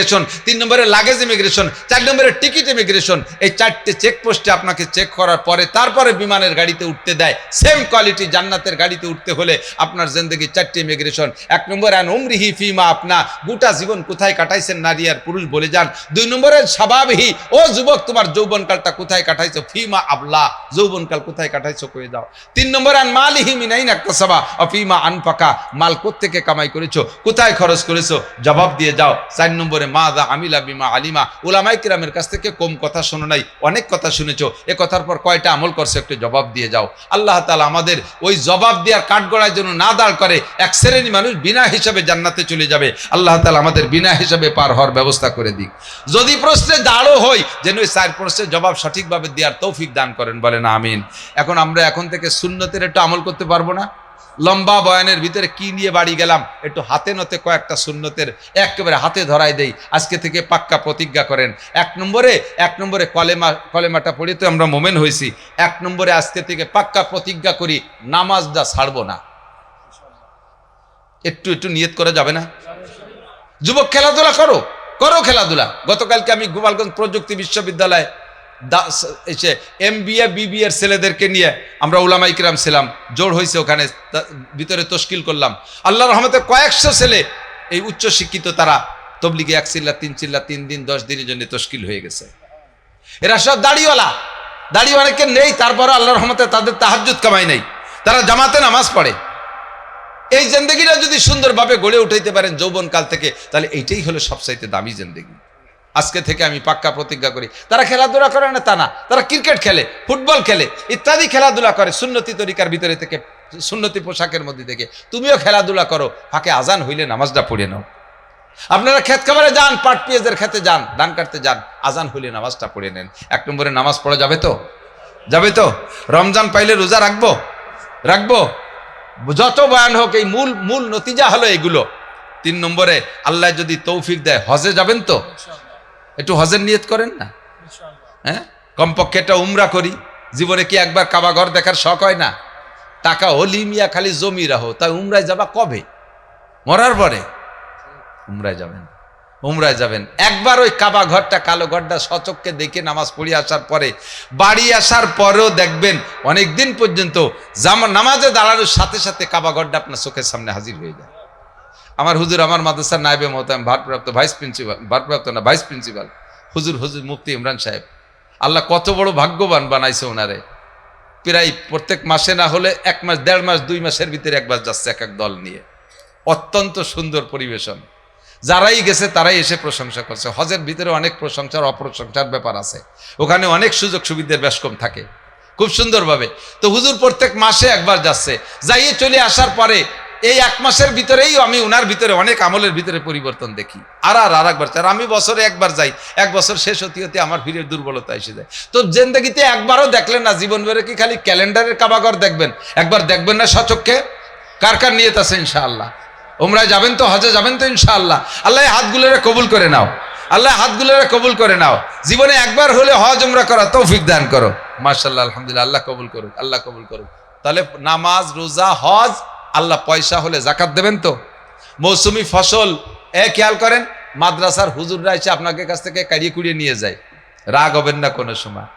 3 নম্বরে লাগেজ ইমিগ্রেশন, 4 নম্বরে টিকিট ইমিগ্রেশন। এই 4টে চেকপোস্টে আপনাকে চেক করার পরে তারপরে বিমানের গাড়িতে উঠতে দেয়। সেম কোয়ালিটি জান্নাতের গাড়িতে উঠতে হলে আপনার জিন্দেগি 4টি ইমিগ্রেশন। 1 নম্বরে আন উমরিহি ফিমা, আপনা গোটা জীবন কোথায় কাটাইছেন নারী আর পুরুষ বলে যান। 2 নম্বরে শাবাবিহি, ও যুবক তোমার যৌবনকালটা কোথায় কাটাইছো, ফিমা আবলা, যৌবনকাল কোথায় কাটাইছো কয়ে দাও। 3 নম্বরে আন মালিহি মিনাইন ইকতাসাবা ওয়া ফিমা আনফাকা, মাল কোত্থেকে কামাই করেছো, কোথায় খরচ করেছো, জবাব দিয়ে যাও। 4 নম্বরে মাযা আমিলা বিমা আলিমা, উলামায়ে কিরামের কাছ থেকে কম কথা শোনো নাই, অনেক কথা শুনেছো, এ কথার পর কয়টা আমল করছো, একটু জবাব দিয়ে যাও। আল্লাহ তাআলা আমাদের ওই জবাব দেওয়ার কাঠগড়ায় যেন না দাঁড় করে। এক শ্রেণী মানুষ বিনা হিসাবে জান্নাতে চলে যাবে, আল্লাহ তাআলা আমাদের বিনা হিসাবে পার হওয়ার ব্যবস্থা করে দিক। যদি প্রশ্নে দাঁড়ও হই, যেন ওই 4 প্রশ্নের জবাব সঠিকভাবে দেওয়ার তৌফিক দান করেন, বলেন আমিন। আমরা এখন থেকে সুন্নতের একটু আমল করতে পারবো না? লম্বা বয়ানের ভিতরে কি নিয়ে বাড়ি গেলাম, একটু হাতে নতে কয়েকটা সুন্নতের একেবারে হাতে ধরাই দেই। আজকে থেকে পাক্কা প্রতিজ্ঞা করেন। 1 নম্বরে কলেমাটা পড়ে তো আমরা মোমেন হয়েছি। 1 নম্বরে আজকে থেকে পাক্কা প্রতিজ্ঞা করি, নামাজটা ছাড়বো না। একটু নিয়ত করা যাবে না? যুবক খেলাধুলা করো খেলাধুলা। গতকালকে আমি গোপালগঞ্জ প্রযুক্তি বিশ্ববিদ্যালয়ে MBA BBA এর ছেলেদেরকে নিয়ে আমরা উলামায়ে কিরাম ছিলাম, জোর হয়েছে ওখানে, ভিতরে তশকিল করলাম। আল্লাহর রহমতে কয়েকশো ছেলে এই উচ্চ শিক্ষিত, তারা তবলিগে 1 চিল্লা 3 চিল্লা 3 দিন 10 দিনের জন্য তশকিল হয়ে গেছে। এরা সব দাড়ি অনেকে নেই, তারপরে আল্লাহর রহমতে তাদের তাহাজ্জুদ কামাই নেই, তারা জামাতে নামাজ পড়ে। এই জিন্দেগিটা যদি সুন্দরভাবে গড়ে উঠাইতে পারেন যৌবনকাল থেকে, তাহলে এইটাই হলো সবচাইতে দামি জিন্দেগি। আজকে থেকে আমি পাক্কা প্রতিজ্ঞা করি। তারা খেলাধুলা করে না তা না, তারা ক্রিকেট খেলে, ফুটবল খেলে, ইত্যাদি খেলাধুলা করে, সুন্নতি তরিকার ভিতরে থেকে সুন্নতি পোশাকের মধ্যে থেকে। তুমিও খেলাধুলা করো, ফাঁকে আজান হইলে নামাজটা পড়ে নাও। আপনারা ক্ষেত খামারে যান, পাট পেঁয়াজের খেতে যান, ধান কাটতে যান, আজান হইলে নামাজটা পড়ে নেন। 1 নম্বরে নামাজ পড়া যাবে তো? যাবে তো? রমজান পাইলে রোজা রাখবো? রাখবো। যত বয়ান হোক, এই মূল নতিজা হলো এগুলো। 3 নম্বরে আল্লাহ যদি তৌফিক দেয় হজে যাবেন তো? একটু হজের নিয়ত করেন না? হ্যাঁ, কমপক্ষে একটা উমরা করি। জীবনে কি একবার কাবা ঘর দেখার শখ হয় না? টাকা হলি মিয়া খালি জমি রাখো, তাই উমরায় যাবা কবে? মরার পরে উমরায় যাবেন। উমরায় যাবেন একবার, ওই কাবা ঘরটা, কালো ঘরটা সচক্ষে দেখে নামাজ পড়ে আসার পরে, বাড়ি আসার পরেও দেখবেন অনেকদিন পর্যন্ত নামাজে দাঁড়ানোর সাথে সাথে কাবা ঘরটা আপনার চোখের সামনে হাজির হয়ে যায়। আমার হুজুর, আমার মাদ্রাসার নায়েবে মোহতারাম ভারপ্রাপ্ত ভাইস প্রিন্সিপাল হুজুর মুফতি ইমরান সাহেব, আল্লাহ কত বড় ভাগ্যবান বানাইছে ওনারে। প্রায় প্রত্যেক মাসে না হলে 1 মাস, 1.5 মাস, 2 মাসের ভিতরে একবার যাচ্ছে এক দল নিয়ে। অত্যন্ত সুন্দর পরিবেশন। যারাই গেছে তারাই এসে প্রশংসা করছে। হজের ভিতরে অনেক প্রশংসার অপ্রশংসার ব্যাপার আছে, ওখানে অনেক সুযোগ সুবিধার বেশ কম থাকে, খুব সুন্দরভাবে। তো হুজুর প্রত্যেক মাসে একবার যাচ্ছে, যাইয়ে চলে আসার পরে এই 1 মাসের ভিতরেই আমি ওনার ভিতরে অনেক আমলের ভিতরে পরিবর্তন দেখি। আর একবার চাই, আমি বছরে একবার যাই, 1 বছর শেষ হতে হতে আমার ভিড়ের দুর্বলতা এসে যায়। তো জিন্দেগিতে একবারও দেখলেন না, জীবন ভরে কি খালি ক্যালেন্ডারের কাবাঘর দেখবেন? একবার দেখবেন না সচক্ষে? কার কার নিয়ত আছে ইনশাআল্লাহ? উমরায় যাবেন তো, হজে যাবেন তো ইনশাআল্লাহ? আল্লাহ হাতগুলোরে কবুল করে নাও, আল্লাহ হাতগুলোরে কবুল করে নাও। জীবনে একবার হলে হজ উমরা করা তৌফিক দান করো। মাশাআল্লাহ, আলহামদুলিল্লাহ, আল্লাহ কবুল করুক, আল্লাহ কবুল করুক। তাহলে নামাজ, রোজা, হজ, আল্লাহ পয়সা হলে জাকাত দেবেন তো? মৌসুমি ফসল খেয়াল করেন, মাদ্রাসার হুজুররা এসে আপনাকে কাছ থেকে কাড়িয়ে কুড়িয়ে নিয়ে যায়, রাগ হবেন না কোনো সময়।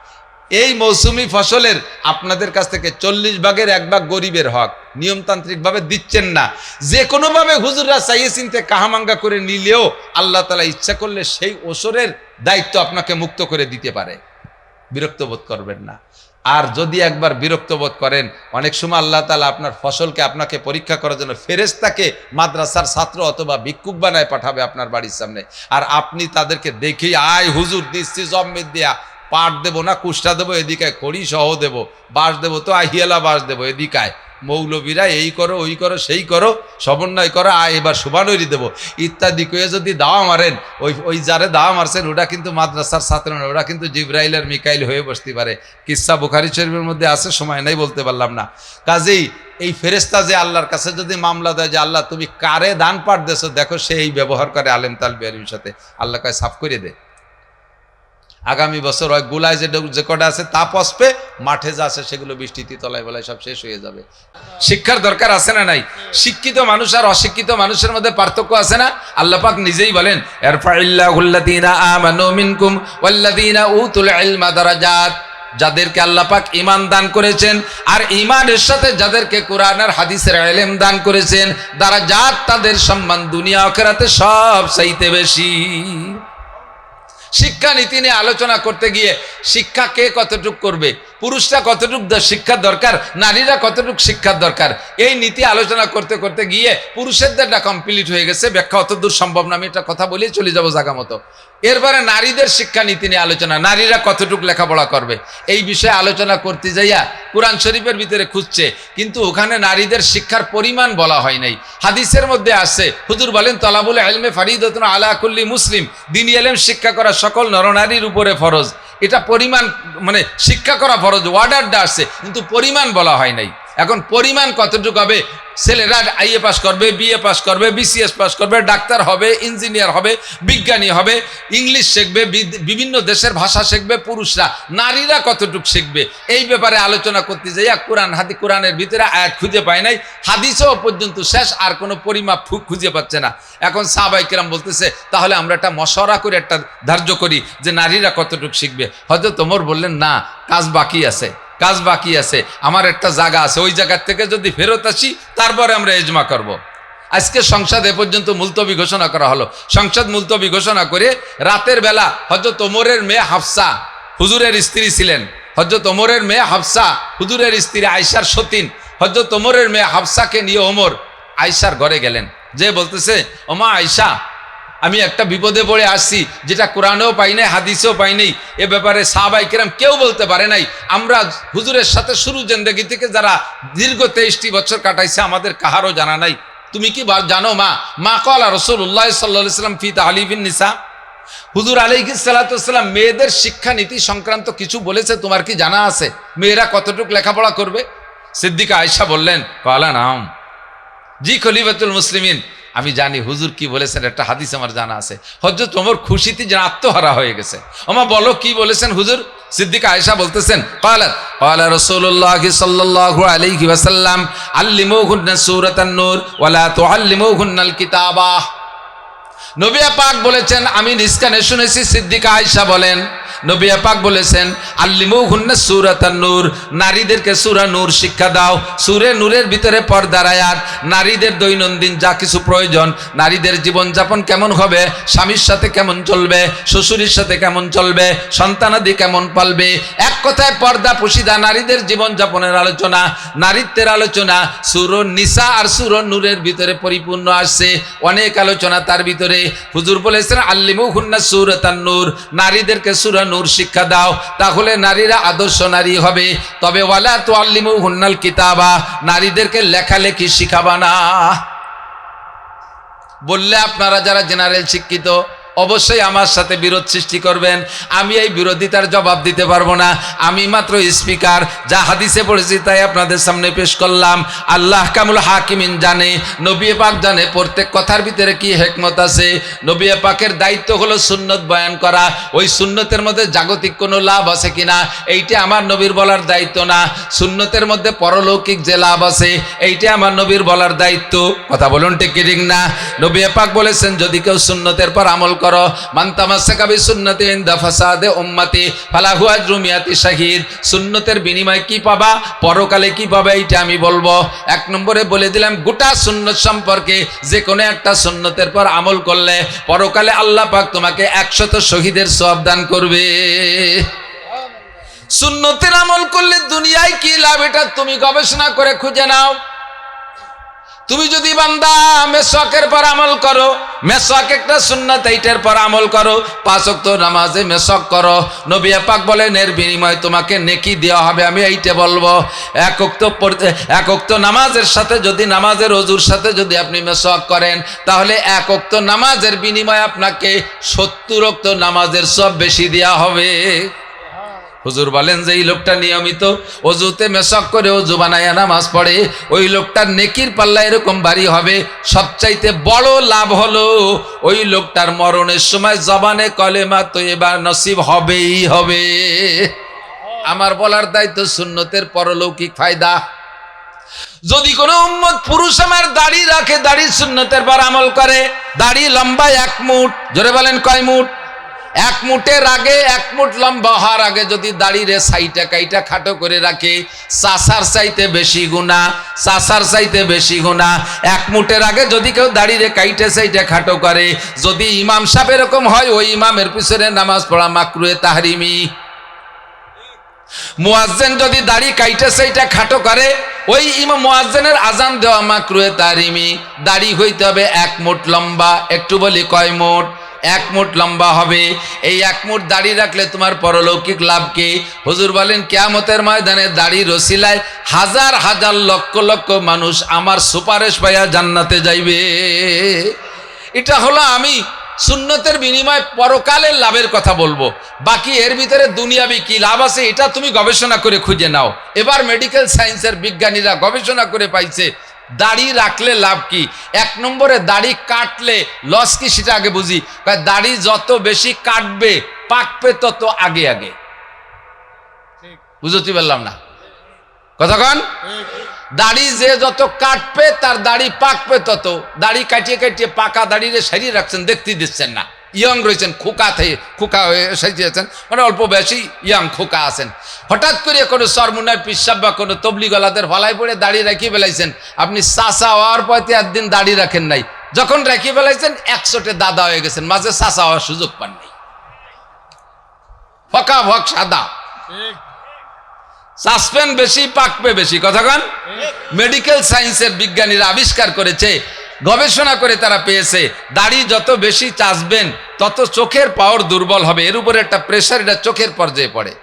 এই মৌসুমি ফসলের আপনাদের কাছ থেকে 40 ভাগের 1 ভাগ গরিবের হক, নিয়মতান্ত্রিক ভাবে দিচ্ছেন না। যে কোনো ভাবে হুজুররা চাইয়ে চিনতে কাহামাঙ্গা করে নিলেও আল্লাহ তাআলা ইচ্ছা করলে সেই ওসরের দায়িত্ব আপনাকে মুক্ত করে দিতে পারে। বিরক্ত বোধ করবেন না। আর যদি একবার বিরক্ত বোধ করেন, অনেক সময় আল্লাহ তাআলা আপনার ফসলকে আপনাকে পরীক্ষা করার জন্য ফেরেশতাকে মাদ্রাসার ছাত্র অথবা ভিক্ষুক বানায় পাঠাবে আপনার বাড়ির সামনে। আর আপনি তাদেরকে দেখেই, আয় হুজুর দিচ্ছি জম্মেদ দিয়া, পাট দেবো না কুষ্টা দেবো, এদিকে খড়ি সহ দেবো, বাঁশ দেবো তো আহিয়ালা বাঁশ দেবো, এদিকায় মৌলবীরা এই করো ওই করো সেই করো, সমন্বয় করো, এবার শুভানৈরি দেবো ইত্যাদি কয়ে যদি দাওয়া মারেন, ওই যারে দাওয়া মারছেন ওটা কিন্তু মাদ্রাসার ছাত্র না, ওরা কিন্তু জিব্রাইল আর মিকাইল হয়ে বসতে পারে। কিসসা বুখারী শরীফের মধ্যে আছে, সময় নাই বলতে পারলাম না। কাজেই এই ফেরেশতা যে আল্লাহর কাছে যদি মামলা দেয় যে আল্লাহ তুমি কারে দান পাঠ দেছো, দেখো সে এই ব্যবহার করে আলেম তালবে আলিমের সাথে, আল্লাহ কয় সাফ করে দে। আগামী বছর ওই গোলায় যে কটা আছে তা পসপে, মাঠে যা আছে সেগুলো বৃষ্টিতে তলায় বলায় সব শেষ হয়ে যাবে। শিক্ষার দরকার আছে না নাই? শিক্ষিত মানুষ আর অশিক্ষিত মানুষের মধ্যে পার্থক্য আছে না? আল্লাহ পাক নিজেই বলেন, ইরফাইল্লাহুল্লাযীনা আমানু মিনকুম ওয়াল্লাযীনা উতুল ইলমা দারাজাত। যাদেরকে আল্লাহ পাক ঈমান দান করেছেন আর ঈমানের সাথে যাদেরকে কোরআন আর হাদিসের ইলম দান করেছেন, দারাজাত, তাদের সম্মান দুনিয়া আখিরাতে সব চাইতে বেশি। শিক্ষা নীতি নিয়ে আলোচনা করতে গিয়ে শিক্ষা কে কতটুক করবে, পুরুষরা কতটুক শিক্ষার দরকার, নারীরা কতটুক শিক্ষার দরকার, এই নীতি আলোচনা করতে করতে গিয়ে পুরুষেরটা কমপ্লিট হয়ে গেছে, ব্যাখ্যা অতদূর সম্ভব না, আমি এটা কথা বলেই চলে যাবো জায়গা মতো। এরপরে নারীদের শিক্ষা নীতি নিয়ে আলোচনা, নারীরা কতটুক লেখাপড়া করবে, এই বিষয়ে আলোচনা করতে যাইয়া কোরআন শরীফের ভিতরে খুঁজছে, কিন্তু ওখানে নারীদের শিক্ষার পরিমাণ বলা হয় নাই। হাদিসের মধ্যে আছে, হুজুর বলেন তলাবুল ইলমে ফারিদাতুন আলা কুল্লি মুসলিম, দ্বীনি ইলম শিক্ষা করা সকল নরনারীর উপরে ফরজ। এটা পরিমাণ, মানে শিক্ষা করা ফরজ, ওয়ার্ডারটা আসছে, কিন্তু পরিমাণ বলা হয় নাই। এখন পরিমাণ কতটুকু হবে? ছেলেরা আইএ পাস করবে, বিএ পাস করবে, বিসিএস পাস করবে, ডাক্তার হবে, ইঞ্জিনিয়ার হবে, বিজ্ঞানী হবে, ইংলিশ শিখবে, বিভিন্ন দেশের ভাষা শিখবে পুরুষরা। নারীরা কতটুকু শিখবে, এই ব্যাপারে আলোচনা করতে যাইয়া কোরআনের ভিতরে আয়াত খুঁজে পায় নাই, হাদিসও পর্যন্ত শেষ, আর কোনো পরিমাপ খুঁজে পাচ্ছে না। এখন সাহাবায়ে কেরাম বলতেছে, তাহলে আমরা একটা মশওয়ারা করে একটা ধার্য করি যে নারীরা কতটুকু শিখবে। হযরত ওমর বললেন, না, কাজ বাকি আছে, কাজ বাকি আছে, আমার একটা জায়গা আছে, ওই জায়গার থেকে যদি ফেরত আসি তারপরে আমরা ইজমা করব। আজকে সংসদ এ পর্যন্ত মুলতবি ঘোষণা করা হলো। সংসদ মুলতবি ঘোষণা করে রাতের বেলা হযরত ওমরের মেয়ে হাফসা হুজুরের স্ত্রী ছিলেন, হযরত ওমরের মেয়ে হাফসা হুজুরের স্ত্রী আয়েশার সতীন, হযরত ওমরের মেয়ে হাফসাকে নিয়ে ওমর আয়েশার ঘরে গেলেন, যে বলতেছে, ওমা আয়েশা, আমি একটা বিপদে পড়ে আসছি, যেটা কোরআনেও পাই নাই, হাদিসেও পাই নাই, এ ব্যাপারে সাহাবায়ে কেরাম কেউ বলতে পারে নাই। আমরা হুজুরের সাথে শুরু জিন্দেগি থেকে যারা দীর্ঘ 23টি বছর কাটাইছে, আমাদের কাহারও জানা নাই। তুমি কি জানো মা ক্বালা রাসূলুল্লাহ সাল্লাল্লাহু আলাইহি ওয়াসাল্লাম ফি তা'লিবিন নিসা, হুজুর আলাইহিস সালাতু ওয়াসসালাম মেয়েদের শিক্ষানীতি সংক্রান্ত কিছু বলেছে, তোমার কি জানা আছে? মেয়েরা কতটুকু লেখাপড়া করবে? সিদ্দিকা আয়েশা বললেন, ক্বালা নাম, জি খলিফাতুল মুসলিমিন, আমি জানি হুজুর কি বলেছেন, একটা হাদিস আমার জানা আছে। হযরত ওমর খুশিতে যেন আত্মহারা হয়ে গেছে। ওমা বলো কি বলেছেন হুজুর? সিদ্দিকা আয়েশা বলতেছেন, ক্বালা রাসূলুল্লাহ সাল্লাল্লাহু আলাইহি ওয়াসাল্লাম আল্লিমুহুন্না সূরাতান নূর ওয়া লা তুআল্লিমুহুন্নাল কিতাবা। নবী পাক বলেছেন, আমি নিষ্কানে শুনেছি, সিদ্দিকা আয়েশা বলেন, নবী পাক বলেছেন, আল্লিমুহুন্না সূরাতান নূর, নারীদেরকে সূরা নূর শিক্ষা দাও। সূরা নূরের ভিতরে পর্দার আয়াত, নারীদের দৈনন্দিন যা কিছু প্রয়োজন, নারীদের জীবনযাপন কেমন হবে, স্বামীর সাথে কেমন চলবে, শ্বশুরের সাথে কেমন চলবে, সন্তানাদি কেমন পালবে, এক কথায় পর্দা পুশিদা নারীদের জীবনযাপনের আলোচনা, নারীত্বের আলোচনা সূরা নিসা আর সূরা নূরের ভিতরে পরিপূর্ণ আসছে। অনেক আলোচনা তার ভিতরে। হুজুর বলেছেন, আল্লিমুহুন্না সূরাতান নূর, নারীদেরকে সূরা নূর শিক্ষা দাও, তাহলে নারীরা আদর্শ নারী হবে। তবে ওয়ালা তুআল্লিমুহুন্নাল কিতাবা, নারীদেরকে লেখালেখি শিখাবা না। বললে আপনারা যারা জেনারেল শিক্ষিত অবশ্যই আমার সাথে বিরোধ সৃষ্টি করবেন। আমি এই বিরোধিতার জবাব দিতে পারবো না, আমি মাত্র স্পিকার, যা হাদিসে পড়েছি তাই আপনাদের সামনে পেশ করলাম। আল্লাহ কামুল হাকিমিন জানে, নবী পাক জানে প্রত্যেক কথার ভিতরে কি হিকমত আছে। নবী পাকের দায়িত্ব হলো সুন্নত বয়ান করা, ওই সুন্নতের মধ্যে জাগতিক কোনো লাভ আছে কিনা এইটা আমার নবীর বলার দায়িত্ব না। সুন্নতের মধ্যে পরলৌকিক যে লাভ আছে এইটা আমার নবীর বলার দায়িত্ব। কথা বলুন ঠিক কি ঠিক না? নবী পাক বলেছেন, যদি কেউ সুন্নতের পর আমল করো, মান তামাসসাকা বিসুন্নতি ইনদা ফাসাদে উম্মতি ফালাহু আজরু মিয়াতি শাহীদ। সুন্নতের বিনিময়ে কি পাবা, পরকালে কি পাবে, এইটা আমি বলবো। এক নম্বরে বলে দিলাম, গোটা সুন্নত সম্পর্কে যে কোনো একটা সুন্নতের পর আমল করলে পরকালে আল্লাহ পাক তোমাকে 100 শহীদের সওয়াব দান করবে। সুন্নতের আমল করলে দুনিয়ায় কি লাভ, এটা তুমি গবেষণা করে খুঁজে নাও। তুমি যদি বান্দা মেসওয়াকের পর আমল করো, মেসওয়াক একটা সুন্নাত, এইটার পর আমল করো, 5 ওয়াক্ত নামাজে মেসওয়াক করো, নবী পাক বলেন এর বিনিময়ে তোমাকে নেকি দেওয়া হবে। আমি এইটা বলবো, এক ওয়াক্ত নামাজের সাথে যদি, নামাজের ওযুর সাথে যদি আপনি মেসওয়াক করেন, তাহলে 1 ওয়াক্ত নামাজের বিনিময়ে আপনাকে 70 ওয়াক্ত নামাজের সব বেশি দেওয়া হবে। হুজুর বলেন যে এই লোকটা নিয়মিত ওযুতে মেসওয়াক করে ওযু বানায়া নামাজ পড়ে, ওই লোকটার নেকির পাল্লা এরকম ভারী হবে। সবচাইতে বড় লাভ হলো ওই লোকটার মরণের সময় জবানে কলেমা তয়্যিবা নসিব হবেই হবে। আমার বলার দায়িত্ব সুন্নতের পরলৌকিক ফায়দা। যদি কোনো উম্মত পুরুষ আমার দাড়ি রাখে, দাড়ি সুন্নতের পর আমল করে, দাড়ি লম্বা 1 মুঠ, জোরে বলেন কয় মুঠ? 1 মুঠের আগে, 1 মুঠ লম্বা হওয়ার আগে যদি দাড়িরে সাইটা কাইটা খাটো করে রাখে, চাষার চাইতে বেশি গুনাহ, চাষার চাইতে বেশি গুনাহ। 1 মুঠের আগে যদি কেউ দাড়িরে কাইটা সাইটা খাটো করে, যদি ইমাম সাহেব এরকম হয়, ওই ইমামের পিছনে নামাজ পড়া মাকরুহে তাহরিমি। মুয়াজ্জিন যদি দাড়ি কাইটা সাইটা খাটো করে, ওই ইমাম মুয়াজ্জিনের আজান দেওয়া মাকরুহে তাহরিমি। দাড়ি হইতে হবে 1 মুঠ লম্বা। একটু বলি কয় মুঠ? 1 মুঠ লম্বা হবে। এই 1 মুঠ দাড়ি রাখলে তোমার পরলৌকিক লাভ কি? হুজুর বলেন, কিয়ামতের ময়দানে দাড়ির ওসিলায় হাজার হাজার লক্ষ লক্ষ মানুষ আমার সুপারিশ পাইয়া জান্নাতে যাইবে। এটা হলো আমি সুন্নতের বিনিময়ে পরকালের লাভের কথা বলবো। বাকি এর ভিতরে দুনিয়াবি কি লাভ আছে এটা তুমি গবেষণা করে খুঁজে নাও। এবার মেডিকেল সায়েন্সের বিজ্ঞানীরা গবেষণা করে পাইছে দাড়ি রাখলে লাভ কি। 1 নম্বরে, দাড়ি কাটলে লস কি সেটা আগে বুঝি। দাড়ি যত বেশি কাটবে পাকবে তত আগে আগে। বুঝতে পারলাম না কথা কন? দাড়ি যে যত কাটবে তার দাড়ি পাকবে তত। দাড়ি কাটিয়ে কাটিয়ে পাকা দাড়িরে সারিয়ে রাখছেন, দেখতে দিচ্ছেন না। ইয়ং রয়েছেন, খোকা হয়ে সাজিয়েছেন, মানে অল্প বেশি ইয়াং খোকা আছেন। হঠাৎ করে কোনো সরমুনার পিসাব বা কোনো তবলিগলাদের ফলায় পড়ে দাড়ি রাখিয়ে ফেলাইছেন। আপনি চাচা হওয়ার পথে একদিন দাড়ি রাখেন নাই, যখন রাখিয়ে ফেলাইছেন 100টে দাদা হয়ে গেছেন, মাঝে চাচা হওয়ার সুযোগ পাননি। ফকা ভক সাদা, সাসপেন বেশি পাকবে বেশি। কথা কন? মেডিকেল সায়েন্সের বিজ্ঞানীরা আবিষ্কার করেছে গবেষণা করে তারা পেয়েছে দাড়ি যত বেশি চাচবেন তত চোখের পাওয়ার দুর্বল হবে, এর উপরে একটা প্রেশার, এটা চোখের পর্যায়ে পড়ে।